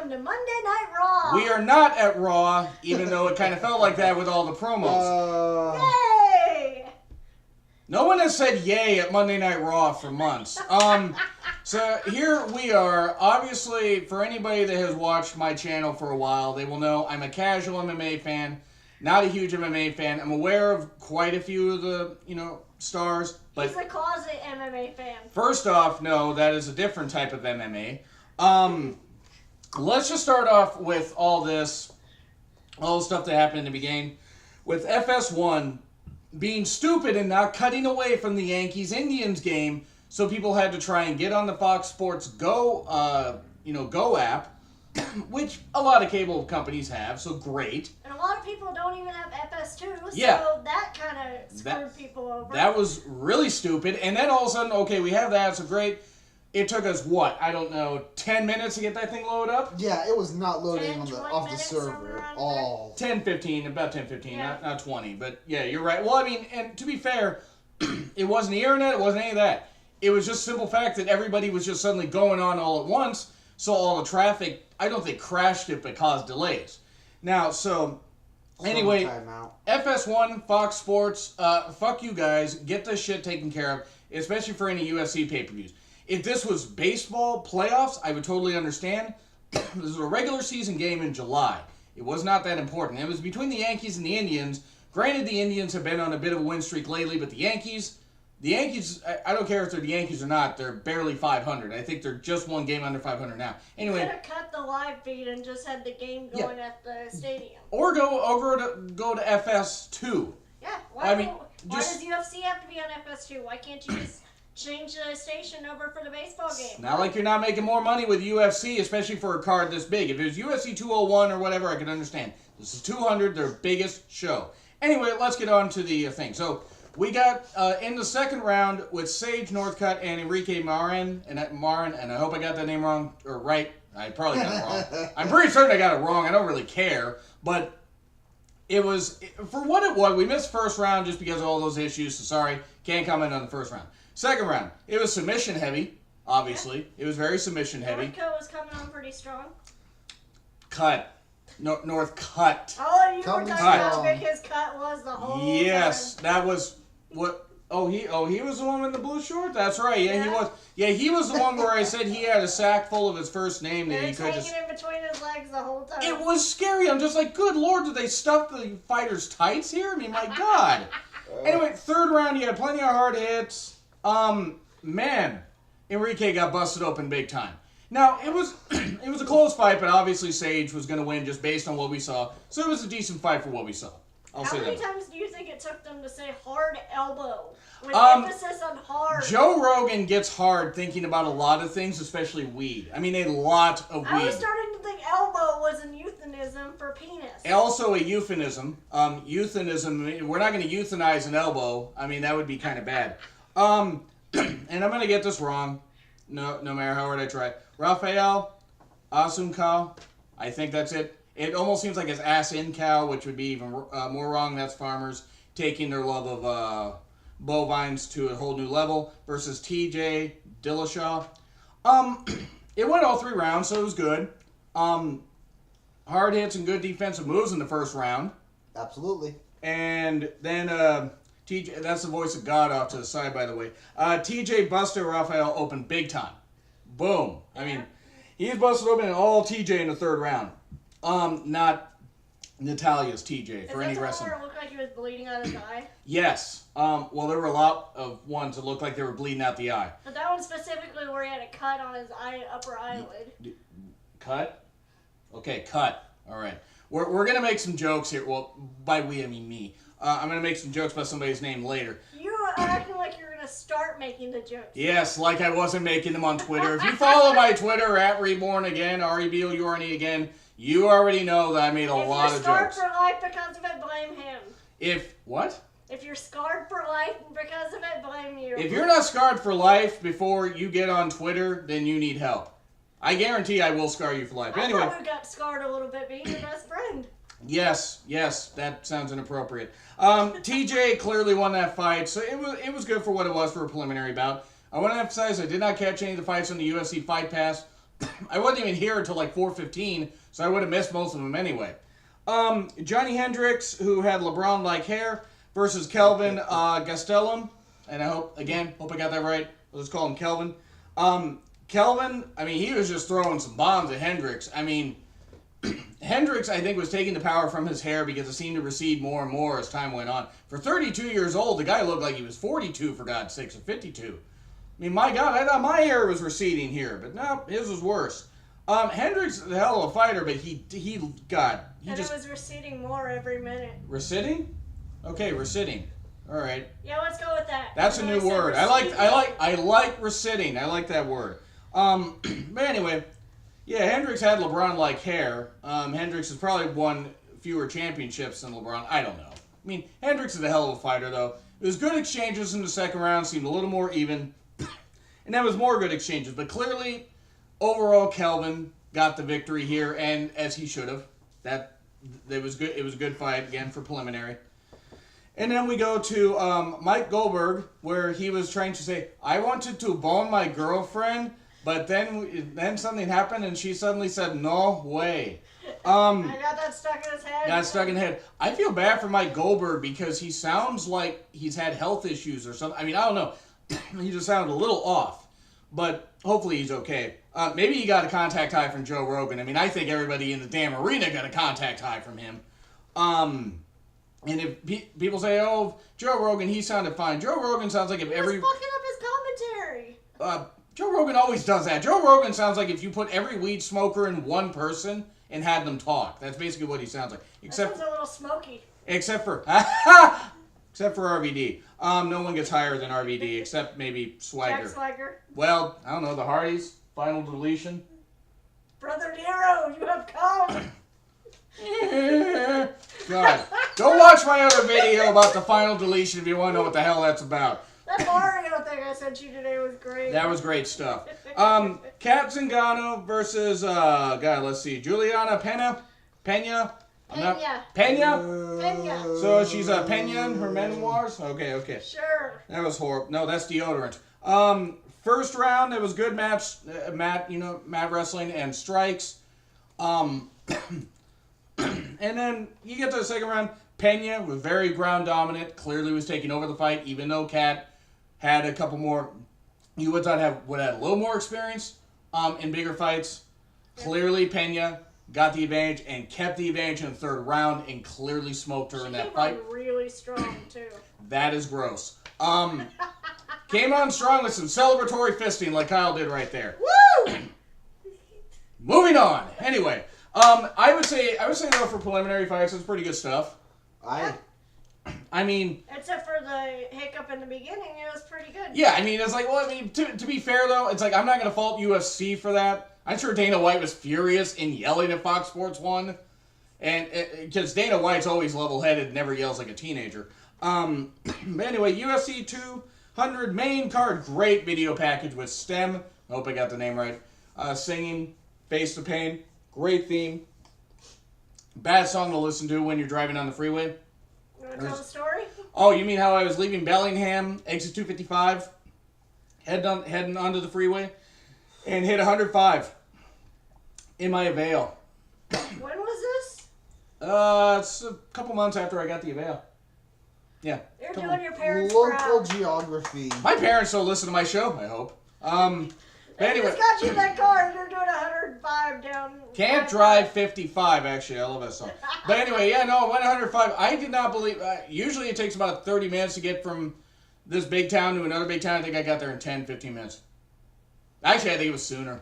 welcome to Monday Night Raw. We are not at Raw, even though it kind of felt like that with all the promos. Yay! No one has said yay at Monday Night Raw for months. So here we are. Obviously, for anybody that has watched my channel for a while, they will know I'm a casual MMA fan, not a huge MMA fan. I'm aware of quite a few of the, stars. But he's a closet MMA fan. First off, no, that is a different type of MMA. Let's just start off with all the stuff that happened in the beginning. With FS1 being stupid and not cutting away from the Yankees-Indians game, so people had to try and get on the Fox Sports Go, Go app, which a lot of cable companies have, so great. And a lot of people don't even have FS2, so that kind of screwed people over. That was really stupid, and then all of a sudden, okay, we have that, so great. It took us, 10 minutes to get that thing loaded up? Yeah, it was not loading off the server at all. 10, 15, about 10, 15, not 20. But yeah, you're right. Well, I mean, and to be fair, it wasn't the internet, it wasn't any of that. It was just simple fact that everybody was just suddenly going on all at once, so all the traffic, I don't think crashed it, but caused delays. Now, anyway, FS1, Fox Sports, fuck you guys, get this shit taken care of, especially for any UFC pay-per-views. If this was baseball playoffs, I would totally understand. This was a regular season game in July. It was not that important. It was between the Yankees and the Indians. Granted, the Indians have been on a bit of a win streak lately, but the Yankees, I don't care if they're the Yankees or not, they're barely 500. I think they're just one game under 500 now. Anyway, you could have cut the live feed and just had the game going at the stadium. Or go to FS2. Yeah, why does UFC have to be on FS2? Why can't you just change the station over for the baseball game? Not like you're not making more money with UFC, especially for a card this big. If it was UFC 201 or whatever, I could understand. This is 200, their biggest show. Anyway, let's get on to the thing. So, we got in the second round with Sage Northcutt and Enrique Marin, and I hope I got that name wrong, or right. I probably got it wrong. I'm pretty certain I got it wrong. I don't really care, but it was, for what it was, we missed first round just because of all those issues, so sorry, can't comment on the first round. Second round, it was submission heavy, obviously. Yeah. It was very submission heavy. Northcutt was coming on pretty strong. Cut. Northcutt. Oh, you were talking about how big his cut was the whole Yes, time. that was what. He was the one in the blue short. That's right. Yeah, he was. Yeah, he was the one where I said he had a sack full of his first name that he could just. Hanging in between his legs the whole time. It was scary. I'm just like, good lord, did they stuff the fighters' tights here? I mean, my god. Anyway, third round, he had plenty of hard hits. Man, Enrique got busted open big time. Now, it was a close fight, but obviously Sage was going to win just based on what we saw. So it was a decent fight for what we saw. How many times do you think it took them to say hard elbow? With emphasis on hard. Joe Rogan gets hard thinking about a lot of things, especially weed. I mean, a lot of weed. I was starting to think elbow was an euphemism for penis. Also a euphemism. Euphemism, we're not going to euthanize an elbow. I mean, that would be kind of bad. And I'm going to get this wrong. No matter how hard I try. Rafael Asuncao. I think that's it. It almost seems like it's Asincow, which would be even more wrong. That's farmers taking their love of bovines to a whole new level. Versus TJ Dillashaw. It went all 3 rounds, so it was good. Hard hits and good defensive moves in the first round. Absolutely. And then TJ, that's the voice of God off to the side, by the way. TJ busted Rafael open big time. Boom. I mean, he's busted open all TJ in the third round. Not Natalia's TJ for any wrestling. Is that the one where it looked like he was bleeding out his eye? Yes. Well, there were a lot of ones that looked like they were bleeding out the eye. But that one specifically where he had a cut on his upper eyelid. Cut? Okay, cut. All right. We're going to make some jokes here. Well, by we, I mean me. I'm going to make some jokes about somebody's name later. You are acting like you're going to start making the jokes. Yes, like I wasn't making them on Twitter. If you follow my Twitter, @Reborn again, REBOURNE again, you already know that I made a lot of jokes. If you're scarred for life because of it, blame him. What? If you're scarred for life because of it, blame you. If you're not scarred for life before you get on Twitter, then you need help. I guarantee I will scar you for life. Anyway. I probably got scarred a little bit being your best friend. Yes, that sounds inappropriate. TJ clearly won that fight, so it was good for what it was for a preliminary bout. I want to emphasize I did not catch any of the fights on the UFC Fight Pass. I wasn't even here until like 4:15, so I would have missed most of them anyway. Johnny Hendricks, who had LeBron-like hair, versus Kelvin Gastelum, and I hope I got that right. Let's call him Kelvin. Kelvin, I mean, he was just throwing some bombs at Hendricks. I mean, Hendricks, I think, was taking the power from his hair because it seemed to recede more and more as time went on. For 32 years old, the guy looked like he was 42, for God's sakes, or 52. I mean, my God, I thought my hair was receding here, but no, his was worse. Hendricks is a hell of a fighter, but he it was receding more every minute. Receding? Okay, receding. All right. Yeah, let's go with that. That's a new word. I like receding. I like that word. But anyway, yeah, Hendricks had LeBron-like hair. Hendricks has probably won fewer championships than LeBron. I don't know. I mean, Hendricks is a hell of a fighter, though. It was good exchanges in the second round. Seemed a little more even. And that was more good exchanges. But clearly, overall, Kelvin got the victory here, and as he should have. It was good. It was a good fight, again, for preliminary. And then we go to Mike Goldberg, where he was trying to say, I wanted to bone my girlfriend, but then something happened, and she suddenly said, no way. I got that stuck in his head. Got stuck in the head. I feel bad for Mike Goldberg because he sounds like he's had health issues or something. I mean, I don't know. He just sounded a little off. But hopefully he's okay. Maybe he got a contact high from Joe Rogan. I mean, I think everybody in the damn arena got a contact high from him. And if people say, oh, Joe Rogan, he sounded fine. Joe Rogan sounds like if every... He's fucking up his commentary. Joe Rogan always does that. Joe Rogan sounds like if you put every weed smoker in one person and had them talk. That's basically what he sounds like. Except sounds a little smoky. Except for RVD. No one gets higher than RVD except maybe Swagger. Jack Swagger. Well, I don't know. The Hardys. Final Deletion. Brother Nero, you have come. God. Go watch my other video about the Final Deletion if you want to know what the hell that's about. That Mario thing I sent you today was great. That was great stuff. Kat Zingano versus, let's see, Juliana Pena? Pena? Pena. So she's a Pena in her memoirs? Okay. Sure. That was horrible. No, that's deodorant. First round, it was good match. Mat wrestling and strikes. And then you get to the second round. Pena was very ground dominant. Clearly was taking over the fight, even though Kat had a couple more. You would thought would have a little more experience in bigger fights. Clearly, Pena got the advantage and kept the advantage in the third round and clearly smoked her in that fight. She came on really strong, too. That is gross. Came on strong with some celebratory fisting like Kyle did right there. Woo! Moving on. Anyway, I would say though for preliminary fights, it's pretty good stuff. I mean, except for the hiccup in the beginning, it was pretty good. Yeah, I mean, it's like, well, I mean, to be fair though, it's like I'm not gonna fault UFC for that. I'm sure Dana White was furious and yelling at Fox Sports 1, and because Dana White's always level-headed, never yells like a teenager. But anyway, UFC 200 main card, great video package with Stem. I hope I got the name right. Singing Face the Pain, great theme. Bad song to listen to when you're driving on the freeway. You want to tell the story? Oh, you mean how I was leaving Bellingham, exit 255, heading onto the freeway, and hit 105 in my Avail. When was this? It's a couple months after I got the Avail. Yeah. You're doing your parents local proud. geography. My parents don't listen to my show, I hope. But They anyway. just got you in that car and you're doing 105 down. Can't drive 55, actually. I love that song. But anyway, yeah, no, I went 105. I did not believe... usually it takes about 30 minutes to get from this big town to another big town. I think I got there in 10, 15 minutes. Actually, I think it was sooner.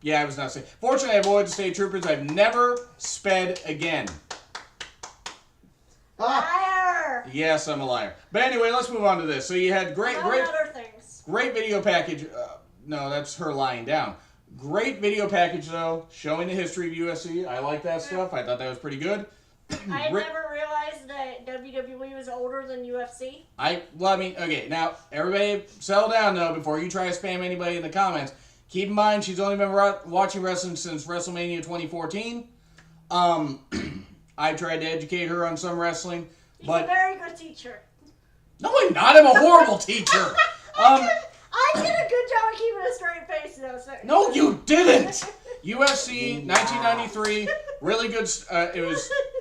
Yeah, I was not saying. Fortunately, I avoided the state troopers. I've never sped again. Liar! Yes, I'm a liar. But anyway, let's move on to this. So you had great video package. No, that's her lying down. Great video package, though, showing the history of UFC. I like that stuff. I thought that was pretty good. I never realized that WWE was older than UFC. Okay, now, everybody settle down, though, before you try to spam anybody in the comments. Keep in mind, she's only been watching wrestling since WrestleMania 2014. I tried to educate her on some wrestling, but... He's a very good teacher. No, I'm not. I'm a horrible teacher. I did a good job of keeping a straight face, though, sir. No, you didn't. UFC 1993, really good.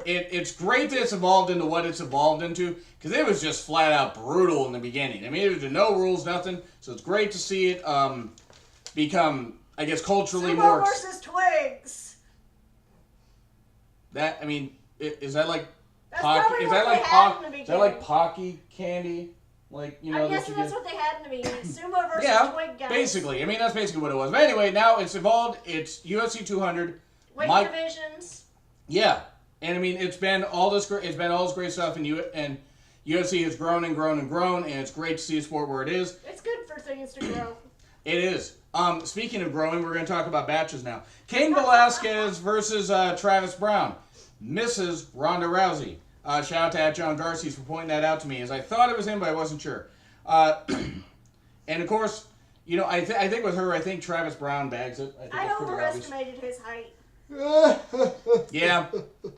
It's great that it's evolved into what it's evolved into, because it was just flat out brutal in the beginning. I mean, there were no rules, nothing. So it's great to see it become, I guess, culturally Sumo more. versus Twigs. That, I mean, is that like That's Pocky? probably Is what that they like had in the Pocky? Is that like beginning. Pocky candy? Like, you know, I'm guessing that's what they had in the beginning. Sumo versus Twig guys. basically. I mean, that's basically what it was. But anyway, now it's evolved. It's UFC 200. Weight divisions. Yeah, and I mean, it's been all this great stuff, and UFC has grown and grown and grown, and it's great to see a sport where it is. It's good for things to grow. It is. Speaking of growing, we're going to talk about batches now. Cain Velasquez versus Travis Brown. Mrs. Ronda Rousey. Shout out to John Garces for pointing that out to me, as I thought it was him, but I wasn't sure. And of course, you know, I think with her, I think Travis Brown bags it. I think I that's pretty obvious. overestimated his height. Yeah.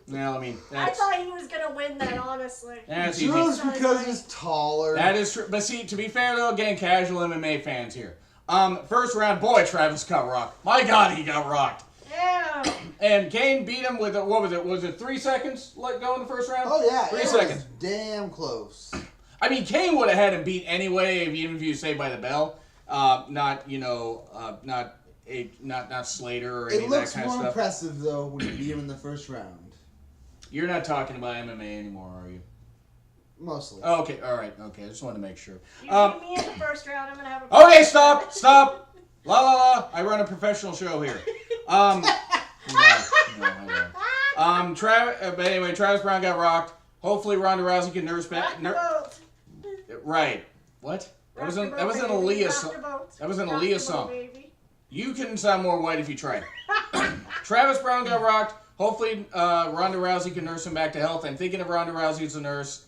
Well, I mean, I thought he was going to win that, honestly. That's easy. Just because he's taller. That is true. But see, to be fair though, again, casual MMA fans here. First round, boy, Travis got rocked. My God, he got rocked. Yeah. And Cain beat him with, what was it? Was it 3 seconds like go in the first round? Oh yeah, 3 it seconds. was damn close. I mean, Cain would have had him beat anyway, even if you say by the bell. Not Slater or any of that kind of It looks more impressive though when you beat him in the first round. You're not talking about MMA anymore, are you? Mostly. Oh, okay, all right, okay. I just wanted to make sure. You beat me in the first round, I'm going to have a... Okay, stop. La la la. I run a professional show here. No, I don't. But anyway, Travis Brown got rocked. Hopefully Ronda Rousey can nurse back. Right. What? That was an Aaliyah song. That was an Aaliyah song. You can sound more white if you tried. Travis Brown got rocked. Hopefully Ronda Rousey can nurse him back to health. I'm thinking of Ronda Rousey as a nurse.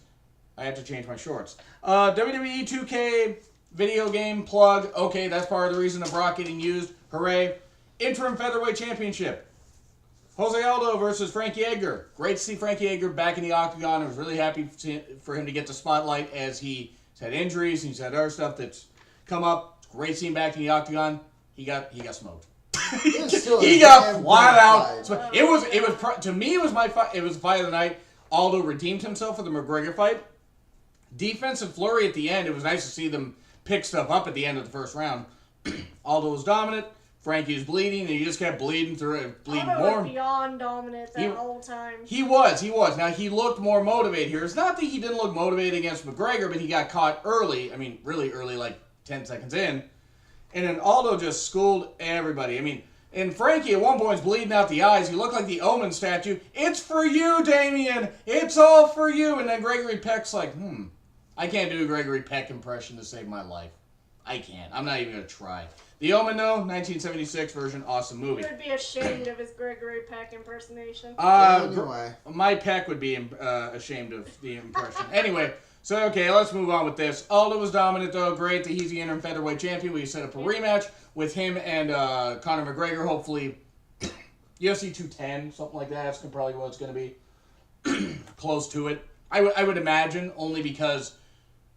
I have to change my shorts. WWE 2K video game plug. Okay, that's part of the reason of Brock getting used. Hooray. Interim Featherweight Championship. Jose Aldo versus Frankie Edgar. Great to see Frankie Edgar back in the octagon. I was really happy for him to get the spotlight, as he's had injuries and he's had other stuff that's come up. It's great seeing him back in the octagon. He got smoked. He got flat out. To me, it was my fight. It was the fight of the night. Aldo redeemed himself for the McGregor fight. Defensive flurry at the end. It was nice to see them pick stuff up at the end of the first round. Aldo was dominant. Frankie was bleeding, and he just kept bleeding through it, bleeding Aldo more. was beyond dominant that whole time. He was. Now, he looked more motivated here. It's not that he didn't look motivated against McGregor, but he got caught early. I mean, really early, like 10 seconds in. And then Aldo just schooled everybody. I mean, and Frankie at one point is bleeding out the eyes. He looked like the Omen statue. It's for you, Damien. It's all for you. And then Gregory Peck's like, I can't do a Gregory Peck impression to save my life. I can't. I'm not even going to try. The Omen, though, 1976 version, awesome movie. He would be ashamed of his Gregory Peck impersonation. Anyway. My Peck would be ashamed of the impression. Anyway, so, okay, let's move on with this. Aldo was dominant, though. Great that he's the interim featherweight champion. We set up a rematch with him and Conor McGregor, hopefully UFC 210, something like that. That's probably what it's going to be. Close to it. I would imagine, only because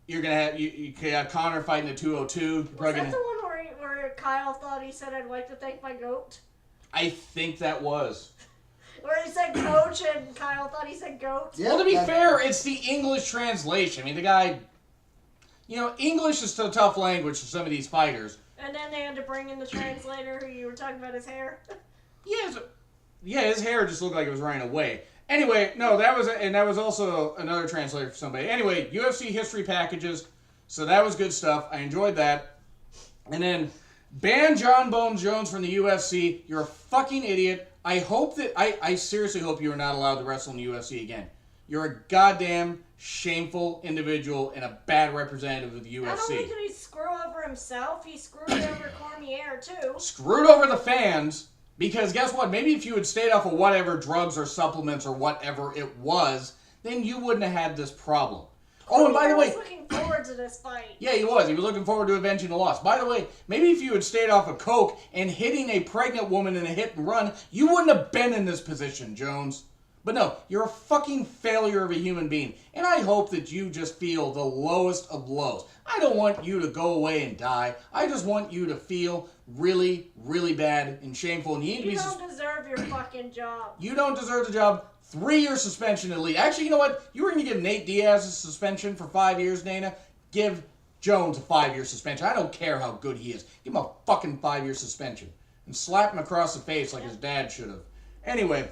you're going to have you have Conor fighting at 202. Was that the one where Kyle thought he said, "I'd like to thank my goat"? I think that was. Where he said coach and Kyle thought he said goat. Yeah, Well, to be fair, it's the English translation. I mean, the guy... You know, English is a tough language for some of these fighters. And then they had to bring in the translator who you were talking about his hair. Yeah, his hair just looked like it was running away. Anyway, no, that was also another translator for somebody. Anyway, UFC history packages. So that was good stuff. I enjoyed that. And then ban John Bones Jones from the UFC. You're a fucking idiot. I hope that I seriously hope you are not allowed to wrestle in the UFC again. You're a goddamn shameful individual and a bad representative of the UFC. Not only did he screw over himself, he screwed over Cormier too. Screwed over the fans, because guess what? Maybe if you had stayed off of whatever drugs or supplements or whatever it was, then you wouldn't have had this problem. Oh, and by the way, he was looking forward to this fight. Yeah, he was. He was looking forward to avenging the loss. By the way, maybe if you had stayed off of coke and hitting a pregnant woman in a hit and run, you wouldn't have been in this position, Jones. But no, you're a fucking failure of a human being. And I hope that you just feel the lowest of lows. I don't want you to go away and die. I just want you to feel really, really bad and shameful. And you don't deserve your fucking job. You don't deserve the job. 3-year suspension at least. Actually, you know what? You were going to give Nate Diaz a suspension for 5 years, Dana. Give Jones a 5-year suspension. I don't care how good he is. Give him a fucking 5-year suspension. And slap him across the face like his dad should have. Anyway,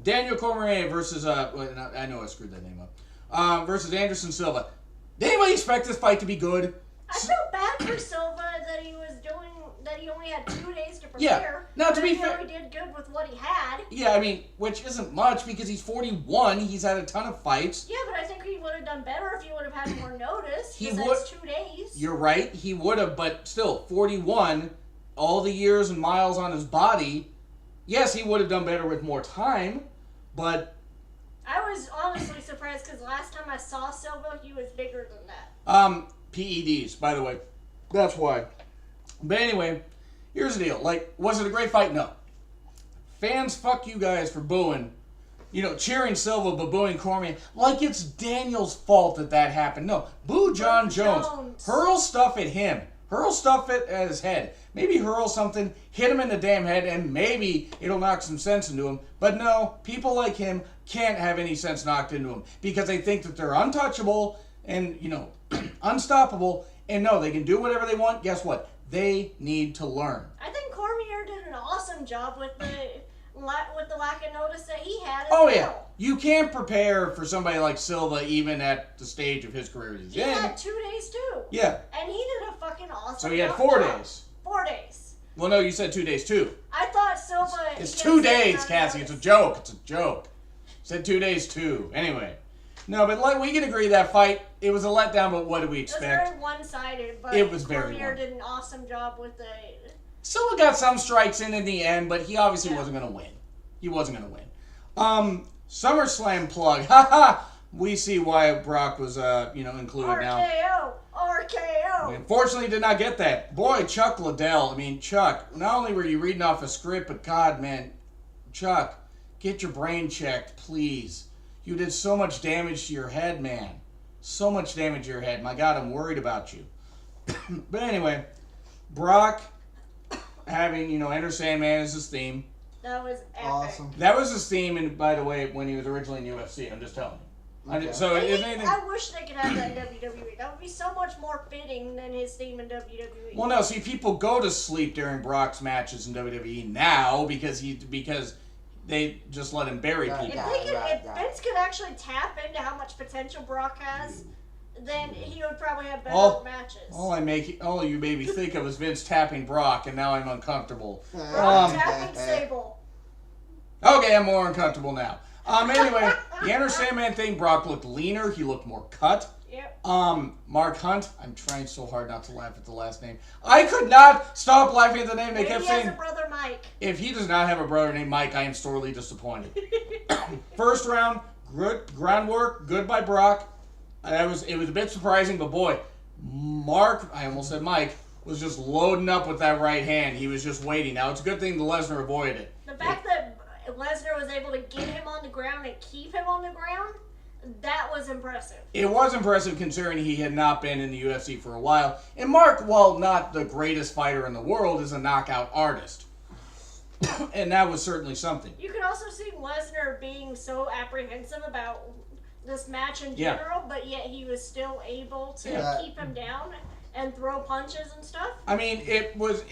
Daniel Cormier versus, I know I screwed that name up, versus Anderson Silva. Did anybody expect this fight to be good? I felt bad for Silva that he only had 2 days to prepare. Yeah. Now, to be fair, he did good with what he had. Yeah, I mean, which isn't much because he's 41. He's had a ton of fights. Yeah, but I think he would have done better if he would have had more notice. He would. That's 2 days. You're right. He would have, but still, 41, all the years and miles on his body. Yes, he would have done better with more time, but I was honestly surprised because last time I saw Silva, he was bigger than that. PEDs, by the way. That's why. But anyway, here's the deal. Like, was it a great fight? No. Fans, fuck you guys for booing. Cheering Silva but booing Cormier. Like it's Daniel's fault that happened. No. Boo John Jones. Hurl stuff at him. Hurl stuff at his head. Maybe hurl something, hit him in the damn head, and maybe it'll knock some sense into him. But no, people like him can't have any sense knocked into them because they think that they're untouchable and, unstoppable. And no, they can do whatever they want. Guess what? They need to learn. I think Cormier did an awesome job with the lack of notice that he had. Yeah. You can't prepare for somebody like Silva even at the stage of his career he's in. He had 2 days too. Yeah. And he did a fucking awesome job. So he had 4 days. 4 days. Well, no, you said 2 days too. I thought Silva... It's 2 days, Cassie. It's a joke. It's a joke. Said 2 days too. Anyway. No, but we can agree that fight, it was a letdown, but what did we expect? It was very one-sided, but it was very Cormier did an awesome job with the... Silva got some strikes in the end, but he obviously wasn't going to win. He wasn't going to win. SummerSlam plug. Haha! We see why Brock was, included now. RKO! Unfortunately, did not get that. Boy, Chuck Liddell. Chuck, not only were you reading off a script, but God, man, Chuck, get your brain checked, please. You did so much damage to your head, man. So much damage to your head. My God, I'm worried about you. But anyway, Brock having, Enter Sandman as his theme. That was epic. Awesome. That was his theme, and by the way, when he was originally in UFC. I'm just telling you. Okay. I wish they could have that in WWE. That would be so much more fitting than his theme in WWE. Well, no, see, people go to sleep during Brock's matches in WWE now because they just let him bury people. If Vince could actually tap into how much potential Brock has, then he would probably have better matches. All you made me think of is Vince tapping Brock, and now I'm uncomfortable. Brock tapping Sable. Okay, I'm more uncomfortable now. Anyway, the Enter Sandman thing, Brock looked leaner. He looked more cut. Yep. Mark Hunt. I'm trying so hard not to laugh at the last name. I could not stop laughing at the name. They kept saying. He has a brother Mike. If he does not have a brother named Mike, I am sorely disappointed. First round, good groundwork, good by Brock. It was a bit surprising, but boy, Mark, I almost said Mike, was just loading up with that right hand. He was just waiting. Now, it's a good thing the Lesnar avoided it. The fact that Lesnar was able to get him on the ground and keep him on the ground, that was impressive. It was impressive considering he had not been in the UFC for a while. And Mark, while not the greatest fighter in the world, is a knockout artist. And that was certainly something. You could also see Lesnar being so apprehensive about this match in general, but yet he was still able to keep him down and throw punches and stuff. It was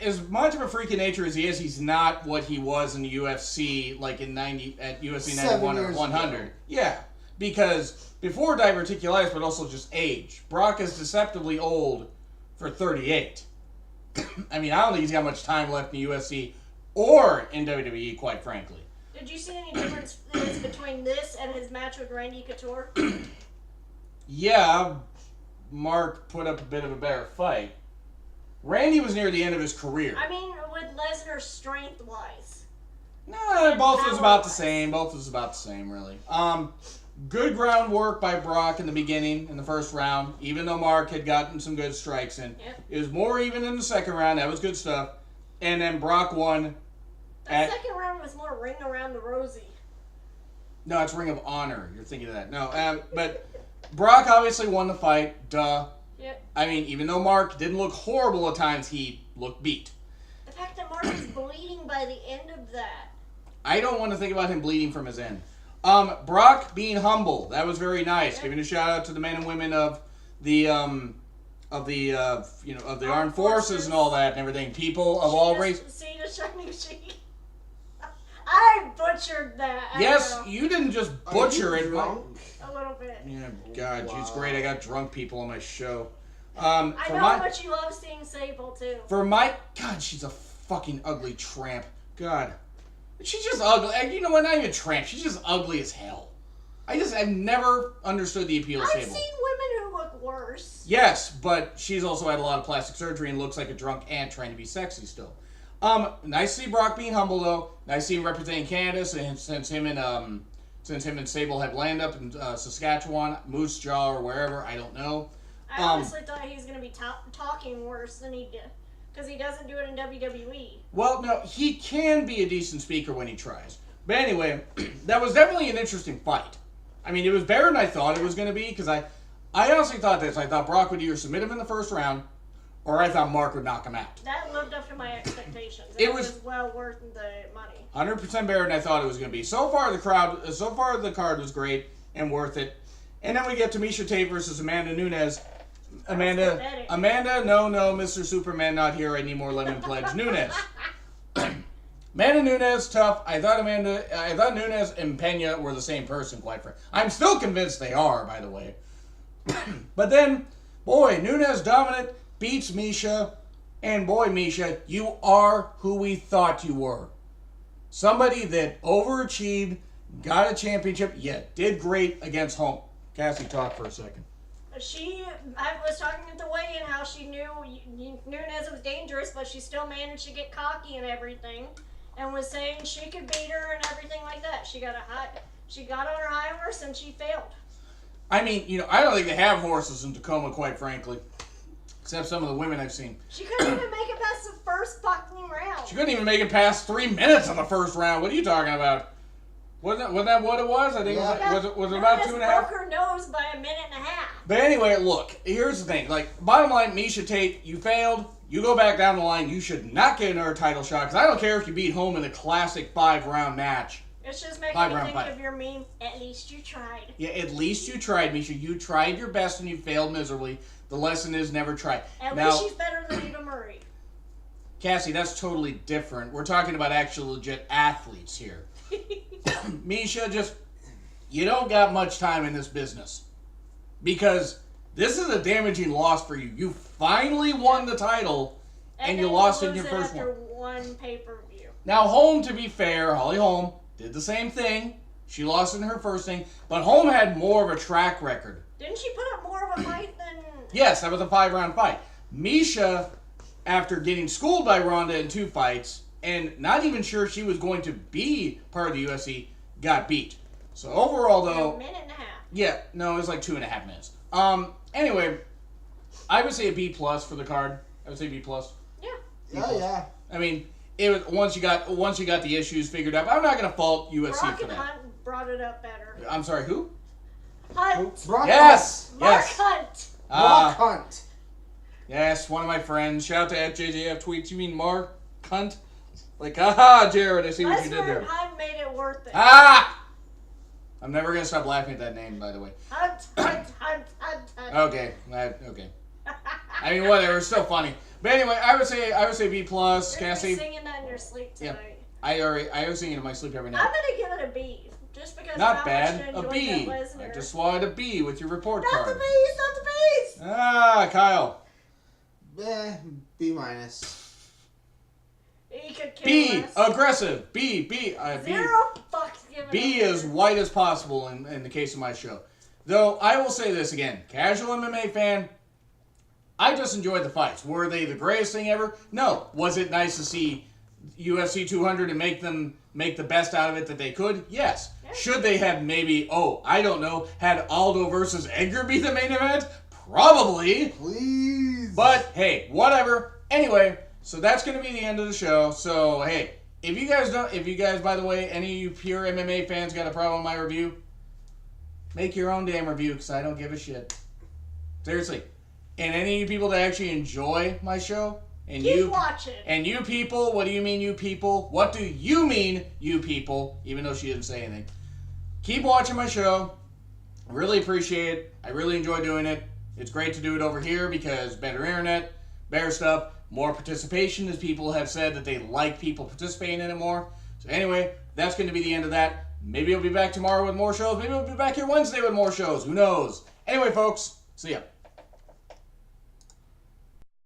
as much of a freak of nature as he is. He's not what he was in the UFC, like at UFC 91 or 100. Ago. Yeah, because before diverticulitis, but also just age. Brock is deceptively old for 38. I don't think he's got much time left in the UFC or in WWE, quite frankly. Did you see any difference between this and his match with Randy Couture? Yeah, Mark put up a bit of a better fight. Randy was near the end of his career. With Lesnar's strength-wise. No, both was about the same. Both was about the same, really. Good groundwork by Brock in the beginning, in the first round, even though Mark had gotten some good strikes in. Yep. It was more even in the second round. That was good stuff. And then Brock won. The second round was more ring around the rosy. No, it's Ring of Honor. You're thinking of that. No, but Brock obviously won the fight. Duh. Yep. I mean, even though Mark didn't look horrible at times, he looked beat. The fact that Mark was bleeding by the end of that. I don't want to think about him bleeding from his end. Brock being humble. That was very nice. Yep. Giving a shout out to the men and women of the armed forces and all that and everything. People of all races. See the shining sheet. I butchered that. Yes, you didn't just butcher it. Drunk? A little bit. Yeah, God, Wow. it's great. I got drunk people on my show. I know how much you love seeing Sable too. God, she's a fucking ugly tramp. God, she's just ugly. And you know what? Not even a tramp. She's just ugly as hell. I've never understood the appeal of I've Sable. seen women who look worse. Yes, but she's also had a lot of plastic surgery and looks like a drunk ant trying to be sexy still. Nice to see Brock being humble though. Nice to see him representing Canada since him and Sable had land up in Saskatchewan, Moose Jaw or wherever. I don't know. I honestly thought he was going to be talking worse than he did. Because he doesn't do it in WWE. Well, no, he can be a decent speaker when he tries. But anyway, that was definitely an interesting fight. I mean, it was better than I thought it was going to be, because I honestly thought this. I thought Brock would either submit him in the first round, or I thought Mark would knock him out. That lived up to my expectations. It was well worth the money. 100% better than I thought it was going to be. So far, the card was great and worth it. And then we get to Miesha Tate versus Amanda Nunes. Amanda, no, Mr. Superman not here anymore. Let him pledge Nunes. Amanda Nunes, tough. I thought Nunes and Pena were the same person, quite frankly. I'm still convinced they are, by the way. But then, boy, Nunes dominant, beats Miesha, and boy, Miesha, you are who we thought you were. Somebody that overachieved, got a championship, yet did great against home. Cassie, talk for a second. I was talking at the weigh-in how she knew Nunes was dangerous, but she still managed to get cocky and everything, and was saying she could beat her and everything like that. She got on her high horse and she failed. I mean, I don't think they have horses in Tacoma, quite frankly, except some of the women I've seen. She couldn't even make it past the first fucking round. She couldn't even make it past 3 minutes on the first round. What are you talking about? Wasn't that what it was? I think it was about 2.5. Broke her nose by a minute and a half. But anyway, look, here's the thing. Bottom line, Miesha Tate, you failed. You go back down the line. You should not get another title shot, because I don't care if you beat Home in a classic 5-round match. It's just making me think of your meme, at least you tried. Yeah, at least you tried, Miesha. You tried your best and you failed miserably. The lesson is never try. At least she's better than Eva Murray. Cassie, that's totally different. We're talking about actual legit athletes here. Miesha, you don't got much time in this business. Because this is a damaging loss for you. You finally won the title, and you lost in your first one. After one pay-per-view. Now, Holm, to be fair, Holly Holm did the same thing. She lost in her first thing, but Holm had more of a track record. Didn't she put up more of a fight than... Yes, that was a 5-round fight. Miesha, after getting schooled by Ronda in 2 fights, and not even sure she was going to be part of the UFC, got beat. So overall, though... A minute and a half. Yeah, no, it was like 2.5 minutes. Anyway, I would say a B+ for the card. I would say B+. Yeah. Yeah. I mean, it was once you got the issues figured out. I'm not gonna fault UFC Brock for and that. Hunt brought it up better. I'm sorry, who? Hunt. Brock Yes. Mark Yes. Hunt. Brock Hunt. Yes, one of my friends. Shout out to @JJF tweets. You mean Mark Hunt? Like, aha, Jared, I see what you did Lesnar there. and Hunt made it worth it. Ah! I'm never gonna stop laughing at that name, by the way. Hunt. Okay, okay. I mean, whatever. It's still funny. But anyway, I would say B+. You're gonna be Cassie. singing that in your sleep tonight. Yeah. I was singing in my sleep every night. I'm gonna give it a B, just because Not of how bad. much I A enjoyed B. that Lesnar. I just wanted a B with your report Not card. the B's, not the B's. Ah, Kyle. B-. He could kill B. us. Aggressive. B. Zero fucks given. B as white as possible in the case of my show. Though, I will say this again. Casual MMA fan, I just enjoyed the fights. Were they the greatest thing ever? No. Was it nice to see UFC 200 and make the best out of it that they could? Yes. Yeah. Should they have maybe, I don't know, had Aldo versus Edgar be the main event? Probably. Please. But, hey, whatever. Anyway, so that's going to be the end of the show. So, hey, if you guys, by the way, any of you pure MMA fans got a problem with my review, make your own damn review, because I don't give a shit. Seriously. And any of you people that actually enjoy my show, and keep watching. And you people, what do you mean, you people? What do you mean, you people? Even though she didn't say anything. Keep watching my show. I really appreciate it. I really enjoy doing it. It's great to do it over here because better internet, better stuff, more participation, as people have said that they like people participating in it more. So anyway, that's going to be the end of that. Maybe I'll be back tomorrow with more shows. Maybe I'll be back here Wednesday with more shows. Who knows? Anyway, folks, see ya.